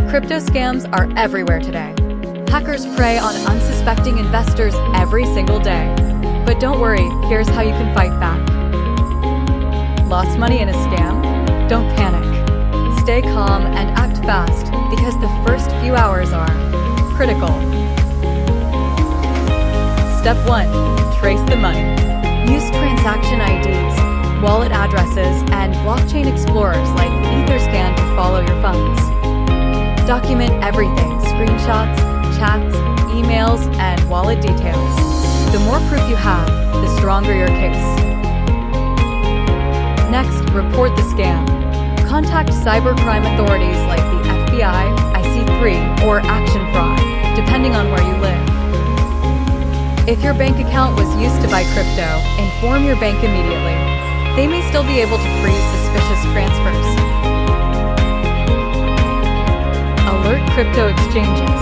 Crypto scams are everywhere today. Hackers prey on unsuspecting investors every single day. But don't worry, here's how you can fight back. Lost money in a scam? Don't panic. Stay calm and act fast because the first few hours are critical. Step 1. Trace the money. Use transaction IDs, wallet addresses, and blockchain explorers like Etherscan to follow your funds. Document everything: screenshots, chats, emails, and wallet details. The more proof you have, the stronger your case. Next, report the scam. Contact cybercrime authorities like the FBI, IC3, or Action Fraud, depending on where you live. If your bank account was used to buy crypto, inform your bank immediately. They may still be able to freeze suspicious transfers. Alert crypto exchanges.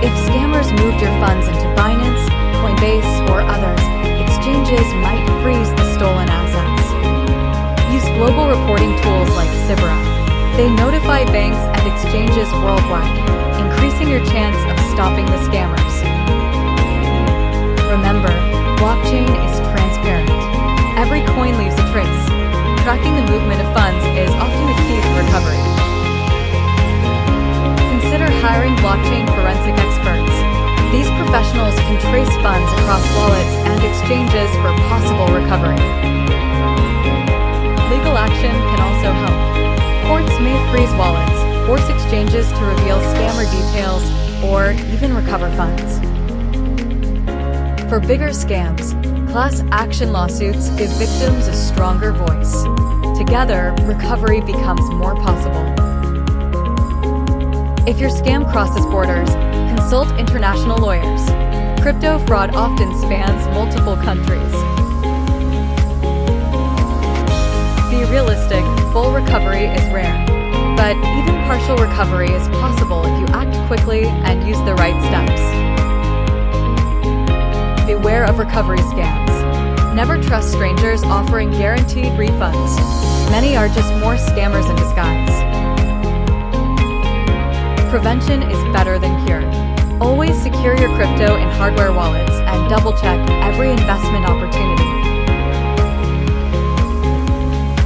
If scammers moved your funds into Binance, Coinbase, or others, exchanges might freeze the stolen assets. Use global reporting tools like Zebra. They notify banks and exchanges worldwide, increasing your chance of stopping the scammers. Remember, blockchain is transparent. Every coin leaves a trace. Tracking the movement of funds is often the key to recovery. Consider hiring blockchain forensic experts. These professionals can trace funds across wallets and exchanges for possible recovery. Legal action can also help. Courts may freeze wallets, force exchanges to reveal scammer details, or even recover funds. For bigger scams, class action lawsuits give victims a stronger voice. Together, recovery becomes more possible. If your scam crosses borders, consult international lawyers. Crypto fraud often spans multiple countries. Be realistic, full recovery is rare. But even partial recovery is possible if you act quickly and use the right steps. Beware of recovery scams. Never trust strangers offering guaranteed refunds. Many are just more scammers in disguise. Prevention is better than cure. Always secure your crypto in hardware wallets and double-check every investment opportunity.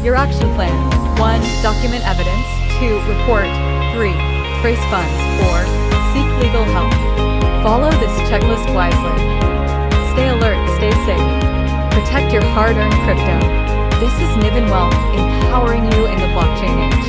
Your action plan: 1. Document evidence. 2. Report. 3. Trace funds. 4. Seek legal help. Follow this checklist wisely. Stay alert, stay safe. Protect your hard-earned crypto. This is NivEn Wealth, empowering you in the blockchain age.